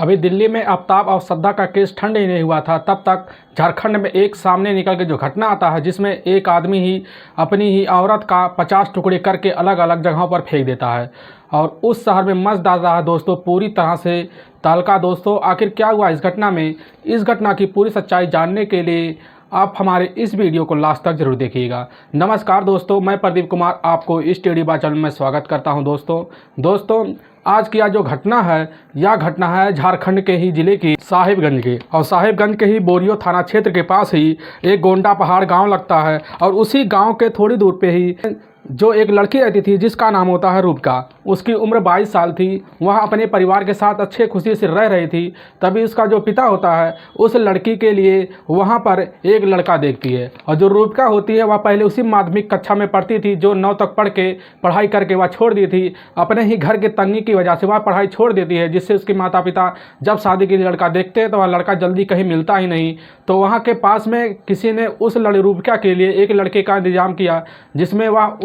अभी दिल्ली में आफ्ताब और श्रद्धा का केस ठंड ही नहीं हुआ था, तब तक झारखंड में एक सामने निकल के जो घटना आता है जिसमें एक आदमी ही अपनी ही औरत का 50 टुकड़े करके अलग अलग जगहों पर फेंक देता है और उस शहर में मच डाल रहा है दोस्तों पूरी तरह से तहलका। दोस्तों आखिर क्या हुआ इस घटना में, इस घटना की पूरी सच्चाई जानने के लिए आप हमारे इस वीडियो को लास्ट तक जरूर देखिएगा। नमस्कार दोस्तों, मैं प्रदीप कुमार आपको इस टेडी बा चैनल में स्वागत करता हूं। दोस्तों आज की जो घटना है यह घटना है झारखंड के ही जिले की साहिबगंज की, और साहिबगंज के ही बोरियो थाना क्षेत्र के पास ही एक गोंडा पहाड़ गांव लगता है और उसी गांव के थोड़ी दूर पे ही जो एक लड़की रहती थी जिसका नाम होता है रूपका। उसकी उम्र 22 साल थी। वह अपने परिवार के साथ अच्छे खुशी से रह रही थी। तभी उसका जो पिता होता है उस लड़की के लिए वहाँ पर एक लड़का देखती है, और जो रूपका होती है वह पहले उसी माध्यमिक कक्षा में पढ़ती थी जो 9 तक पढ़ के पढ़ाई करके वह छोड़ दी थी। अपने ही घर के तंगी की वजह से वह पढ़ाई छोड़ देती है, जिससे उसके माता पिता जब शादी के लिए लड़का देखते हैं तो वह लड़का जल्दी कहीं मिलता ही नहीं। तो वहाँ के पास में किसी ने उस रूपका के लिए एक लड़के का इंतजाम किया, जिसमें वह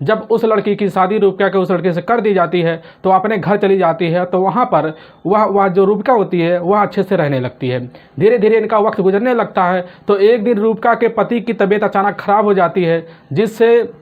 जब उस लड़की की शादी रूपका के उस लड़के से कर दी जाती है तो अपने घर चली जाती है। तो वहाँ पर वह जो रूपका होती है वह अच्छे से रहने लगती है। धीरे धीरे इनका वक्त गुजरने लगता है। तो एक दिन रूपका के पति की तबीयत अचानक खराब हो जाती है, जिससे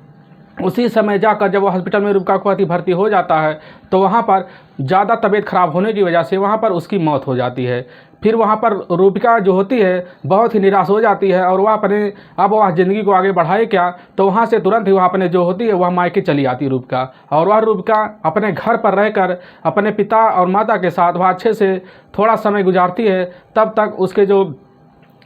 उसी समय जाकर जब वो हॉस्पिटल में रूपका का पति भर्ती हो जाता है तो वहाँ पर ज़्यादा तबीयत खराब होने की वजह से वहाँ पर उसकी मौत हो जाती है। फिर वहाँ पर रूपका जो होती है बहुत ही निराश हो जाती है और वह अब वह ज़िंदगी को आगे बढ़ाए क्या, तो वहाँ से तुरंत ही वह अपने जो होती है वह मायके चली आती है रूपका। और वह रूपका अपने घर पर रहकर अपने पिता और माता के साथ वह अच्छे से थोड़ा समय गुजारती है। तब तक उसके जो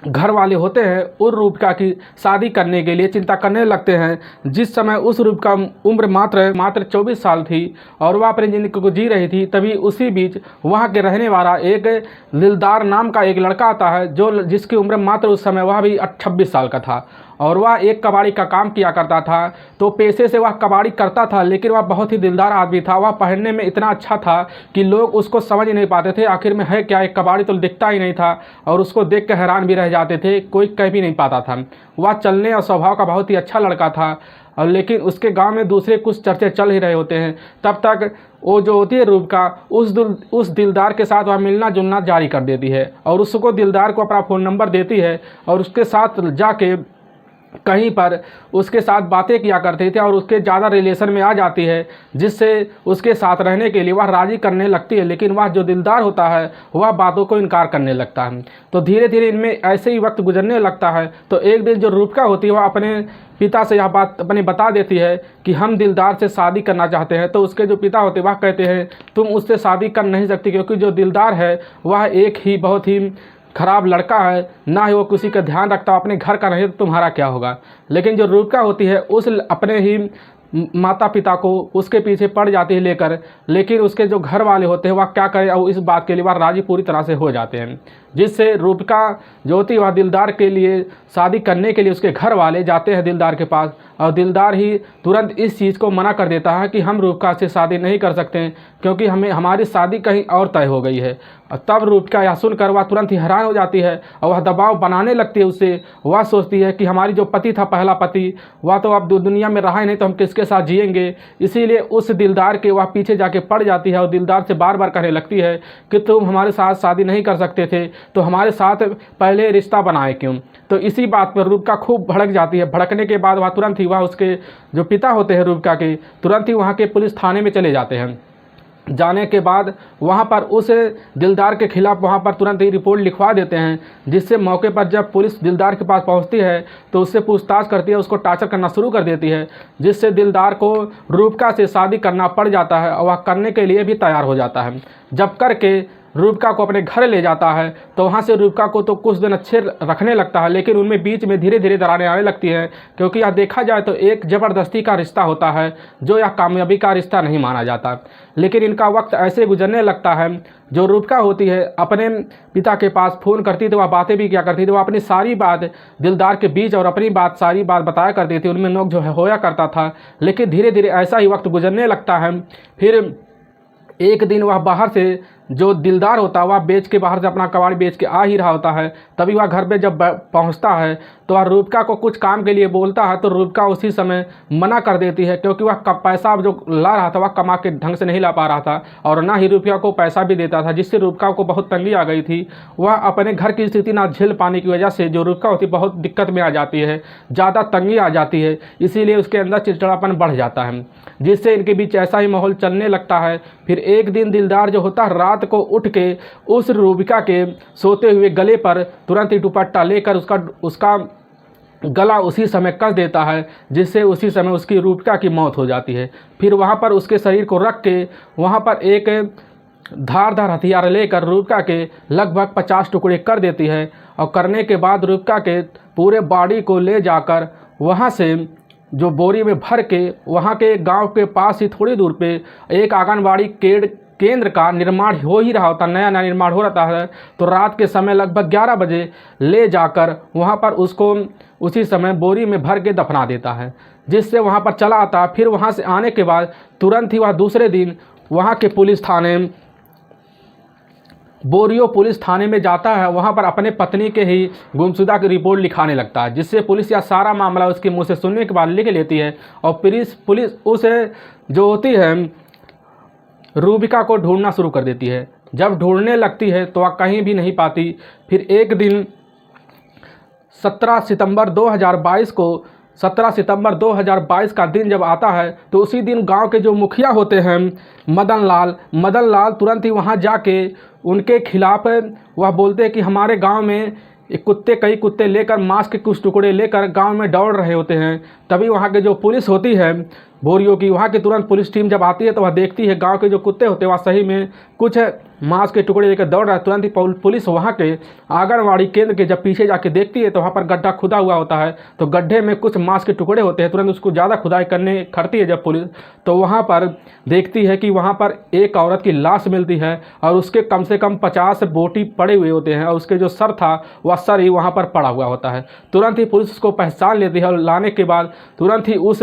घर वाले होते हैं उस रूपका की शादी करने के लिए चिंता करने लगते हैं। जिस समय उस रूपका उम्र मात्र 24 साल थी और वह अपनी ज़िंदगी को जी रही थी, तभी उसी बीच वहाँ के रहने वाला एक दिलदार नाम का एक लड़का आता है जिसकी उम्र मात्र उस समय वह भी 26 साल का था और वह एक कबाड़ी का काम किया करता था। तो पेशे से वह कबाड़ी करता था, लेकिन वह बहुत ही दिलदार आदमी था। वह पहनने में इतना अच्छा था कि लोग उसको समझ नहीं पाते थे आखिर में है क्या, एक कबाड़ी तो दिखता ही नहीं था और उसको देख कर हैरान भी रह जाते थे, कोई कह भी नहीं पाता था। वह चलने और स्वभाव का बहुत ही अच्छा लड़का था, और लेकिन उसके गांव में दूसरे कुछ चर्चे चल ही रहे होते हैं। तब तक वो जो होती है रूपका उस दिलदार के साथ वह मिलना जुलना जारी कर देती है और उसको दिलदार को अपना फ़ोन नंबर देती है और उसके साथ जाके कहीं पर उसके साथ बातें किया करते थे और उसके ज़्यादा रिलेशन में आ जाती है, जिससे उसके साथ रहने के लिए वह राज़ी करने लगती है। लेकिन वह जो दिलदार होता है वह बातों को इनकार करने लगता है। तो धीरे धीरे इनमें ऐसे ही वक्त गुजरने लगता है। तो एक दिन जो रूपका होती है वह अपने पिता से यह बात अपने बता देती है कि हम दिलदार से शादी करना चाहते हैं। तो उसके जो पिता होते हैं वह कहते हैं तुम उससे शादी कर नहीं सकती, क्योंकि जो दिलदार है वह एक ही बहुत ही खराब लड़का है, ना ही वो किसी का ध्यान रखता, अपने घर का नहीं तो तुम्हारा क्या होगा। लेकिन जो रूपका होती है उस अपने ही माता पिता को उसके पीछे पड़ जाती है लेकर, लेकिन उसके जो घर वाले होते हैं वह क्या करें और इस बात के लिए वह राजी पूरी तरह से हो जाते हैं, जिससे रूपका जो होती है वह दिलदार के लिए शादी करने के लिए उसके घर वाले जाते हैं दिलदार के पास, और दिलदार ही तुरंत इस चीज़ को मना कर देता है कि हम रूपका से शादी नहीं कर सकते क्योंकि हमारी शादी कहीं और तय हो गई है। तब रूपका यह सुनकर वह तुरंत ही हैरान हो जाती है और वह दबाव बनाने लगती है उससे। वह सोचती है कि हमारी जो पति था पहला पति वह तो अब दुनिया में रहा ही नहीं, तो हम किसके साथ जिएंगे। इसीलिए उस दिलदार के वह पीछे जाके पड़ जाती है और दिलदार से बार बार कहने लगती है कि तुम हमारे साथ शादी नहीं कर सकते थे तो हमारे साथ पहले रिश्ता बनाए क्यों। तो इसी बात पर रूपका खूब भड़क जाती है। भड़कने के बाद वह तुरंत ही उसके जो पिता होते हैं रूपका के तुरंत ही वहाँ के पुलिस थाने में चले जाते हैं। जाने के बाद वहाँ पर उस दिलदार के खिलाफ़ वहाँ पर तुरंत ही रिपोर्ट लिखवा देते हैं, जिससे मौके पर जब पुलिस दिलदार के पास पहुँचती है तो उससे पूछताछ करती है, उसको टार्चर करना शुरू कर देती है, जिससे दिलदार को रूपका से शादी करना पड़ जाता है और वह करने के लिए भी तैयार हो जाता है। जब करके रूपका को अपने घर ले जाता है तो वहाँ से रूपका को तो कुछ दिन अच्छे रखने लगता है, लेकिन उनमें बीच में धीरे धीरे दरारें आने लगती हैं, क्योंकि यह देखा जाए तो एक ज़बरदस्ती का रिश्ता होता है जो यह कामयाबी का रिश्ता नहीं माना जाता। लेकिन इनका वक्त ऐसे गुजरने लगता है। जो रूपका होती है अपने पिता के पास फ़ोन करती थी, वह बातें भी क्या करती थी, वह अपनी सारी बात दिलदार के बीच और अपनी सारी बात बताया करती थी, उनमें नोक जो है होया करता था। लेकिन धीरे धीरे ऐसा ही वक्त गुजरने लगता है। फिर एक दिन वह बाहर से जो दिलदार होता है वह बेच के बाहर से अपना कबाड़ी बेच के आ ही रहा होता है, तभी वह घर पे जब पहुंचता है तो वह रूबिका को कुछ काम के लिए बोलता है, तो रूबिका उसी समय मना कर देती है, क्योंकि वह पैसा जो ला रहा था वह कमा के ढंग से नहीं ला पा रहा था और ना ही रूबिका को पैसा भी देता था, जिससे रूबिका को बहुत तंगी आ गई थी। वह अपने घर की स्थिति ना झेल पाने की वजह से जो रूबिका होती बहुत दिक्कत में आ जाती है, ज़्यादा तंगी आ जाती है, इसीलिए उसके अंदर चिड़चिड़ापन बढ़ जाता है, जिससे इनके बीच ऐसा ही माहौल चलने लगता है। फिर एक दिन दिलदार जो होता है रात को उठ के उस रूबिका के सोते हुए गले पर तुरंत ही दुपट्टा लेकर उसका गला उसी समय कस देता है, जिससे उसी समय उसकी रूबिका की मौत हो जाती है। फिर वहाँ पर उसके शरीर को रख के वहाँ पर एक धारदार हथियार लेकर रूबिका के लगभग 50 टुकड़े कर देती है और करने के बाद रूबिका के पूरे बॉडी को ले जाकर वहाँ से जो बोरी में भर के वहाँ के गांव के पास ही थोड़ी दूर पे एक आंगनबाड़ी केंद्र का निर्माण हो ही रहा होता, नया निर्माण हो रहा है, तो रात के समय लगभग 11 बजे ले जाकर वहाँ पर उसको उसी समय बोरी में भर के दफना देता है, जिससे वहाँ पर चला आता। फिर वहाँ से आने के बाद तुरंत ही वह दूसरे दिन वहाँ के पुलिस थाने बोरियो पुलिस थाने में जाता है, वहाँ पर अपने पत्नी के ही गुमशुदा की रिपोर्ट लिखाने लगता है, जिससे पुलिस यह सारा मामला उसके मुंह से सुनने के बाद लिख लेती है और पुलिस उसे जो होती है रूबिका को ढूंढना शुरू कर देती है। जब ढूंढने लगती है तो वह कहीं भी नहीं पाती। फिर एक दिन 17 सितंबर 2022 का दिन जब आता है तो उसी दिन गांव के जो मुखिया होते हैं मदन लाल तुरंत ही वहां जाके उनके खिलाफ वह बोलते हैं कि हमारे गांव में कई कुत्ते लेकर मांस के कुछ टुकड़े लेकर गांव में दौड़ रहे होते हैं। तभी वहां के जो पुलिस होती है बोरियो की, वहाँ की तुरंत पुलिस टीम जब आती है तो वह देखती है गांव के जो कुत्ते होते हैं वह सही में कुछ मांस के टुकड़े लेकर दौड़ रहा है। तुरंत ही पुलिस वहाँ के आंगनबाड़ी केंद्र के जब पीछे जाके देखती है तो वहाँ पर गड्ढा खुदा हुआ होता है, तो गड्ढे में कुछ मांस के टुकड़े होते हैं। तुरंत उसको ज़्यादा खुदाई करती है जब पुलिस, तो वहाँ पर देखती है कि वहाँ पर एक औरत की लाश मिलती है और उसके कम से कम 50 बोटी पड़े हुए होते हैं और उसके जो सर था वह सर ही वहाँ पर पड़ा हुआ होता है। तुरंत ही पुलिस उसको पहचान लेती है और लाने के बाद तुरंत ही उस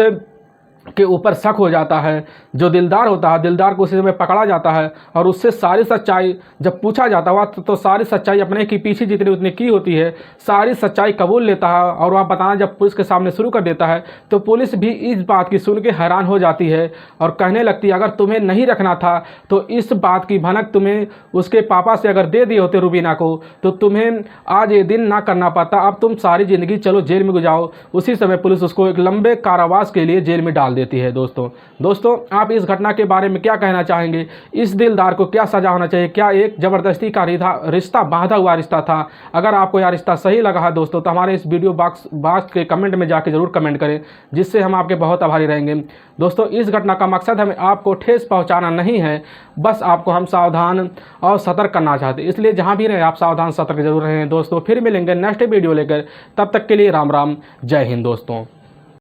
के ऊपर शक हो जाता है। जो दिलदार होता है, दिलदार को उसी समय पकड़ा जाता है और उससे सारी सच्चाई जब पूछा जाता है तो सारी सच्चाई अपने की पीछे जितनी उसने की होती है सारी सच्चाई कबूल लेता है और वह बताना जब पुलिस के सामने शुरू कर देता है तो पुलिस भी इस बात की सुन के हैरान हो जाती है और कहने लगती है अगर तुम्हें नहीं रखना था तो इस बात की भनक तुम्हें उसके पापा से अगर दे दिए होते रूबीना को तो तुम्हें आज ये दिन ना करना पाता, अब तुम सारी ज़िंदगी चलो जेल में गुजारो। उसी समय पुलिस उसको एक लंबे कारावास के लिए जेल में डाल देती है। दोस्तों आप इस घटना के बारे में क्या कहना चाहेंगे? इस दिलदार को क्या सजा होना चाहिए? क्या एक ज़बरदस्ती का रिश्ता बांधा हुआ रिश्ता था? अगर आपको यह रिश्ता सही लगा है दोस्तों तो हमारे इस वीडियो बॉक्स के कमेंट में जाके ज़रूर कमेंट करें, जिससे हम आपके बहुत आभारी रहेंगे। दोस्तों इस घटना का मकसद हमें आपको ठेस पहुंचाना नहीं है, बस आपको हम सावधान और सतर्क करना चाहते हैं, इसलिए जहां भी रहे आप सावधान सतर्क जरूर रहें। दोस्तों फिर मिलेंगे नेक्स्ट वीडियो लेकर, तब तक के लिए राम राम, जय हिंद दोस्तों।